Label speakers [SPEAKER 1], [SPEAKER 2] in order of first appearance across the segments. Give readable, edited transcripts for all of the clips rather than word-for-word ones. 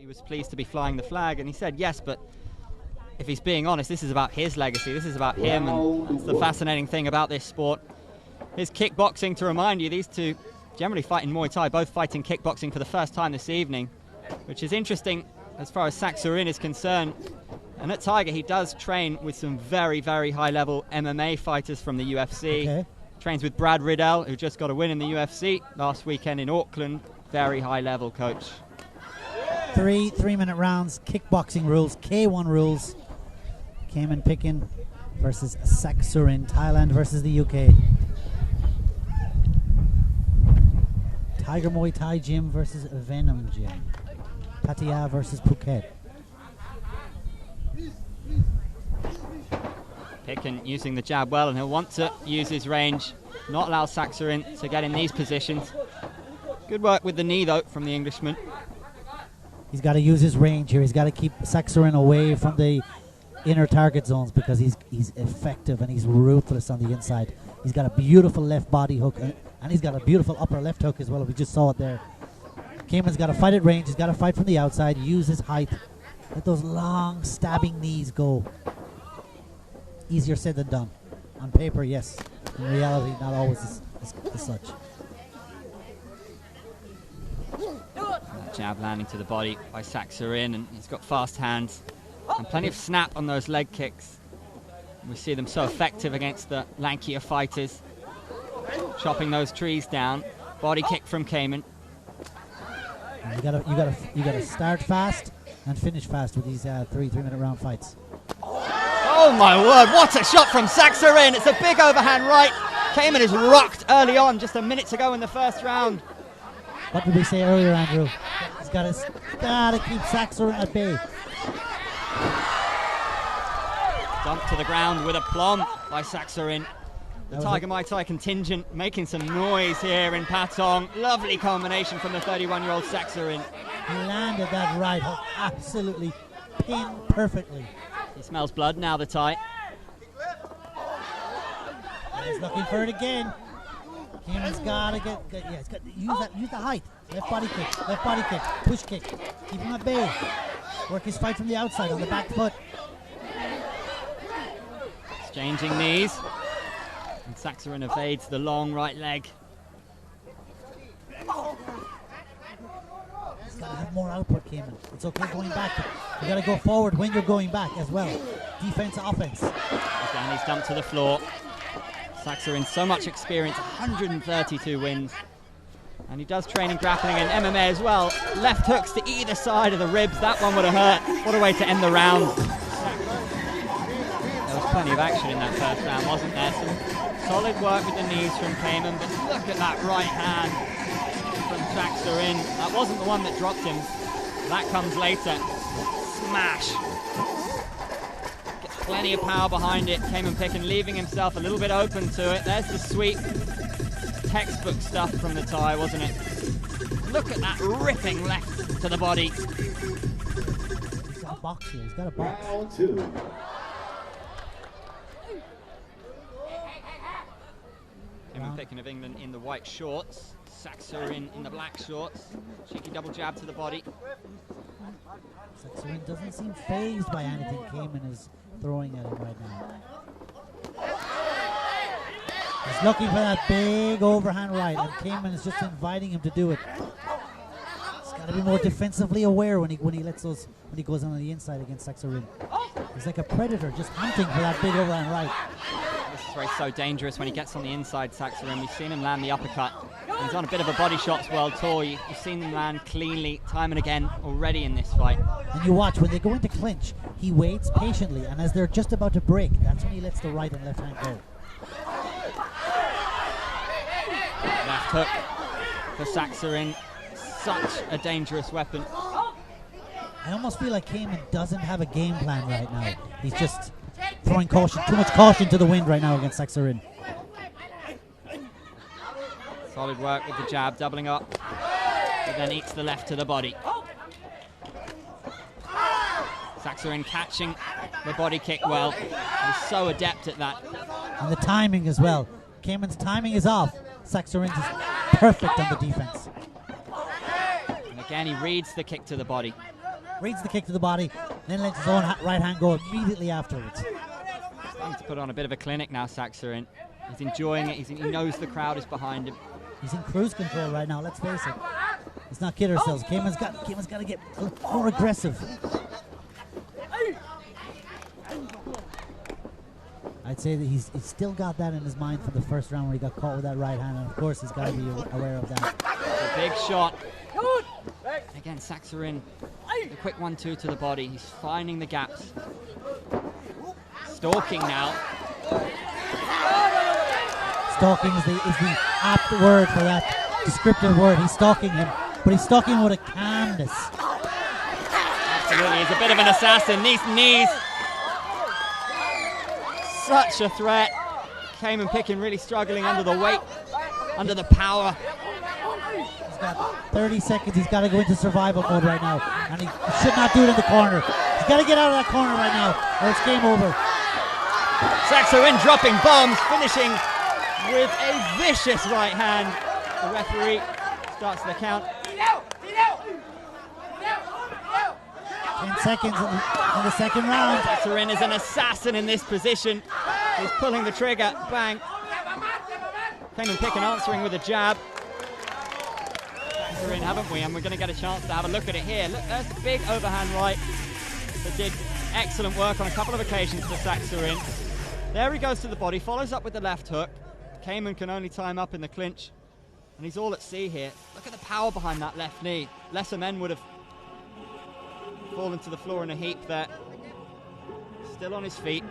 [SPEAKER 1] he was pleased to be flying the flag, and he said yes, but if he's being honest, this is about his legacy, this is about him, and that's the fascinating thing about this sport. His kickboxing, to remind you, these two generally fight in Muay Thai, both fighting kickboxing for the first time this evening, which is interesting as far as Saksurin is concerned. And at Tiger, he does train with some very, very high-level MMA fighters from the UFC.
[SPEAKER 2] Okay.
[SPEAKER 1] Trains with Brad Riddell, who just got a win in the UFC last weekend in Auckland. Very high-level coach.
[SPEAKER 2] 3 3-minute rounds, kickboxing rules, K1 rules. Kamen Picken versus Saksurin, Thailand versus the UK. TigerMuayThai Gym versus Venom Gym. Pattaya versus Phuket.
[SPEAKER 1] Picken using the jab well, and he'll want to use his range, not allow Saksurin to get in these positions. Good work with the knee, though, from the Englishman.
[SPEAKER 2] He's got to use his range here. He's got to keep Saksurin away from the inner target zones because he's effective and he's ruthless on the inside. He's got a beautiful left body hook, and he's got a beautiful upper left hook as well. We just saw it there. Kamen's got to fight at range. He's got to fight from the outside, use his height. Let those long stabbing knees go. Easier said than done. On paper, yes. In reality, not always as such.
[SPEAKER 1] That jab landing to the body by Saksurin, and he's got fast hands and plenty of snap on those leg kicks. We see them so effective against the lankier fighters, chopping those trees down. Body kick from Kamen.
[SPEAKER 2] You gotta start fast and finish fast with these 3-minute round fights.
[SPEAKER 1] Oh my word, what a shot from Saksurin. It's a big overhand right. Kamen is rocked early on, just a minute to go in the first round.
[SPEAKER 2] What did we say earlier, Andrew? He's gotta keep Saksurin at bay.
[SPEAKER 1] Dumped to the ground with aplomb by Saksurin. The TigerMuayThai contingent making some noise here in Patong. Lovely combination from the 31-year-old Saksurin.
[SPEAKER 2] He landed that right hook absolutely pinned perfectly.
[SPEAKER 1] He smells blood now, the Thai.
[SPEAKER 2] He's looking for it again. Kamen's gotta he's got to use the height. Left body kick, push kick. Keep him at bay. Work his fight from the outside on the back foot.
[SPEAKER 1] Exchanging knees. And Saksurin evades the long right leg.
[SPEAKER 2] He's got to have more output, Kamen. It's okay going back. You got to go forward when you're going back as well. Defense, offense.
[SPEAKER 1] Again, he's dumped to the floor. Saksurin, so much experience, 132 wins. And he does train in grappling and MMA as well. Left hooks to either side of the ribs. That one would have hurt. What a way to end the round. There was plenty of action in that first round, wasn't there? Some solid work with the knees from Kamen, but look at that right hand from Saksurin. That wasn't the one that dropped him. That comes later. Smash. Gets plenty of power behind it. Kamen Picken leaving himself a little bit open to it. There's the sweep. Textbook stuff from the Thai, wasn't it? Look at that ripping left to the body.
[SPEAKER 2] He's got a box here. He's got a box.
[SPEAKER 3] Round 2.
[SPEAKER 1] Kamen Picken of England in the white shorts. Saksurin in the black shorts. Cheeky double jab to the body.
[SPEAKER 2] Saksurin doesn't seem fazed by anything Kamen is throwing at him right now. He's looking for that big overhand right, and Kamen is just inviting him to do it. He's got to be more defensively aware when he goes on the inside against Saksurin. He's like a predator, just hunting for that big overhand right.
[SPEAKER 1] This is where he's so dangerous when he gets on the inside, Saksurin. We've seen him land the uppercut. He's on a bit of a body shots world tour. You've seen him land cleanly time and again already in this fight.
[SPEAKER 2] And you watch, when they go into clinch, he waits patiently, and as they're just about to break, that's when he lets the right and left hand go.
[SPEAKER 1] Left hook for Saksurin. Such a dangerous weapon.
[SPEAKER 2] I almost feel like Kamen doesn't have a game plan right now. He's just throwing too much caution to the wind right now against Saksurin.
[SPEAKER 1] Solid work with the jab, doubling up, but then eats the left to the body. Saksurin catching the body kick well. He's so adept at that.
[SPEAKER 2] And the timing as well. Kamen's timing is off. Saksurin's is perfect on the defense.
[SPEAKER 1] And again, he reads the kick to the body.
[SPEAKER 2] reads the kick to the body, then lets his own right hand go immediately afterwards.
[SPEAKER 1] Starting to put on a bit of a clinic now, Saksurin. He's enjoying it. He knows the crowd is behind him.
[SPEAKER 2] He's in cruise control right now, let's face it. Let's not kid ourselves. Kamen's got to get more aggressive. I'd say that he's still got that in his mind from the first round where he got caught with that right hand, and of course he's got to be aware of that.
[SPEAKER 1] A big shot. Again, Saksurin, the quick 1-2 to the body. He's finding the gaps. Stalking now.
[SPEAKER 2] Stalking is the apt word for that descriptive word. He's stalking him, but he's stalking him with a calmness.
[SPEAKER 1] Absolutely, he's a bit of an assassin. These knees. Such a threat. Kamen Picken really struggling under the weight, under the power.
[SPEAKER 2] He's got 30 seconds. He's got to go into survival mode right now, and he should not do it in the corner. He's got to get out of that corner right now, or it's game over.
[SPEAKER 1] Saksurin dropping bombs, finishing with a vicious right hand. The referee starts the count.
[SPEAKER 2] 10 seconds in the second round.
[SPEAKER 1] Saksurin is an assassin in this position. He's pulling the trigger. Bang. Kamen Picken answering with a jab. Saksurin, haven't we? And we're going to get a chance to have a look at it here. Look, there's the big overhand right that did excellent work on a couple of occasions for Saksurin. There he goes to the body, follows up with the left hook. Kamen can only tie him up in the clinch, and he's all at sea here. Look at the power behind that left knee. Lesser men would have fallen to the floor in a heap there. Still on his feet.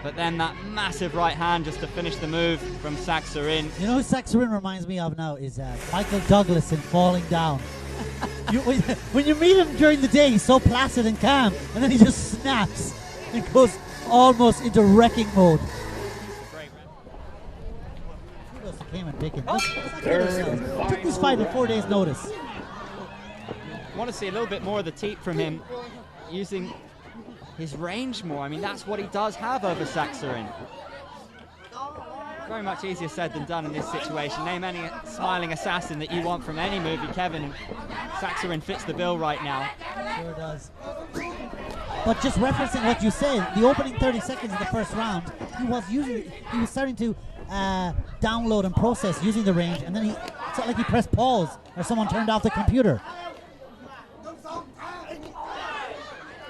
[SPEAKER 1] But then that massive right hand just to finish the move from Saksurin.
[SPEAKER 2] You know who Saksurin reminds me of now is Michael Douglas in Falling Down. When you meet him during the day, he's so placid and calm, and then he just snaps and goes almost into wrecking mode. Kudos to Kamen Picken. Took this fight at 4 days' notice.
[SPEAKER 1] I want to see a little bit more of the teep from him, using his range more. I mean, that's what he does have over Saksurin. Very much easier said than done in this situation. Name any smiling assassin that you want from any movie, Kevin, and Saksurin fits the bill right now.
[SPEAKER 2] Sure does. But just referencing what you said, the opening 30 seconds of the first round, he was starting to download and process using the range, and then it's not like he pressed pause or someone turned off the computer.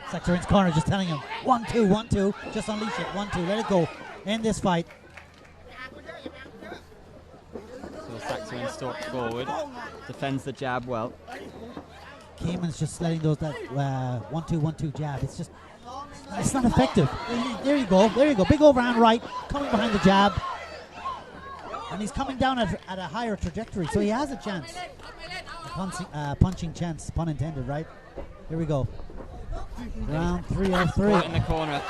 [SPEAKER 2] Saksurin's corner just telling him 1-2, 1-2, just unleash it, 1-2, let it go, end this fight.
[SPEAKER 1] So Saksurin stalks forward, defends the jab well.
[SPEAKER 2] Kamen's just letting that 1-2, 1-2 jab. It's not effective. There you go. Big overhand right, coming behind the jab. And he's coming down at a higher trajectory, so he has a chance. Punching chance, pun intended, right? Here we go. Round 3 of 3.
[SPEAKER 1] Caught in the corner.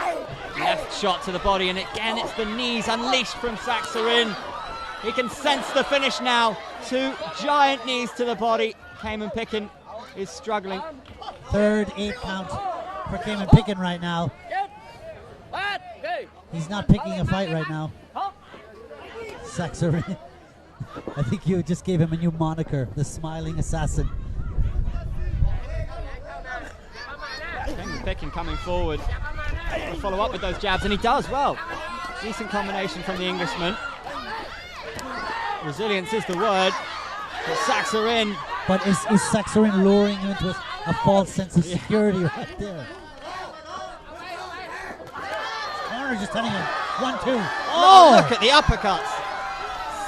[SPEAKER 1] Left shot to the body, and again it's the knees unleashed from Saksurin. He can sense the finish now. 2 giant knees to the body. Kamen Picken is struggling.
[SPEAKER 2] Third 8 count for Kamen Picken right now. He's not picking a fight right now. Saksurin. I think you just gave him a new moniker, the Smiling Assassin.
[SPEAKER 1] Kamen Picken coming forward. Follow up with those jabs, and he does well. Decent combination from the Englishman. Resilience is the word. But Saksurin.
[SPEAKER 2] But is Saksurin luring him into a false sense of security right there? Corner just telling him 1-2.
[SPEAKER 1] Oh, look at the uppercuts.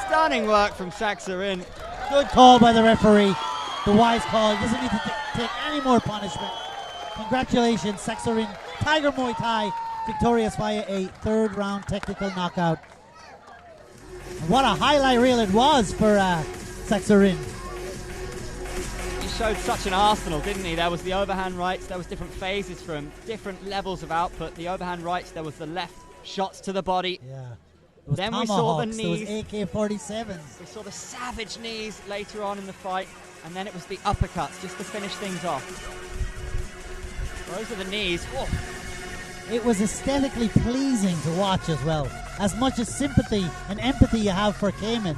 [SPEAKER 1] Stunning work from Saksurin.
[SPEAKER 2] Good call by the referee. The wise call. He doesn't need to take any more punishment. Congratulations, Saksurin. TigerMuayThai victorious via a 3rd round technical knockout. What a highlight reel it was for Saksurin.
[SPEAKER 1] He showed such an arsenal, didn't he? There was the overhand rights, there was different phases from different levels of output. The overhand rights, there was the left shots to the body.
[SPEAKER 2] Yeah.
[SPEAKER 1] Then we saw the knees.
[SPEAKER 2] There was AK-47s.
[SPEAKER 1] We saw the savage knees later on in the fight, and then it was the uppercuts just to finish things off. Those are the knees. Oh.
[SPEAKER 2] It was aesthetically pleasing to watch as well. As much as sympathy and empathy you have for Kamen,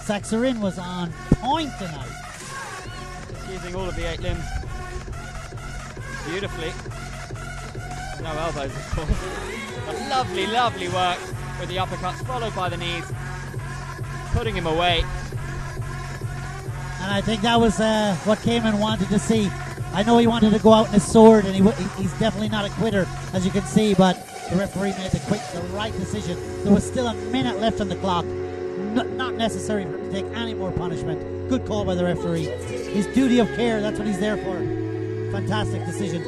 [SPEAKER 2] Saksurin was on point tonight.
[SPEAKER 1] Just using all of the 8 limbs. beautifully. No elbows, of course. But lovely, lovely work with the uppercuts, followed by the knees, putting him away.
[SPEAKER 2] And I think that was what Kamen wanted to see. I know he wanted to go out in his sword, and he's definitely not a quitter, as you can see, but the referee made the right decision. There was still a minute left on the clock. Not necessary for him to take any more punishment. Good call by the referee. His duty of care, that's what he's there for. Fantastic decision.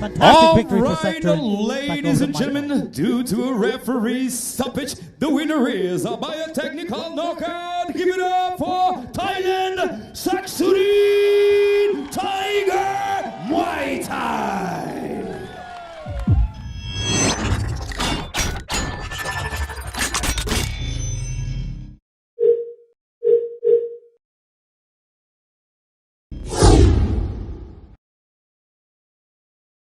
[SPEAKER 2] Fantastic victory for Saksurin.
[SPEAKER 3] Ladies and gentlemen, due to a referee stoppage, the winner is by a technical knockout. Give it up for Thailand, Saksurin!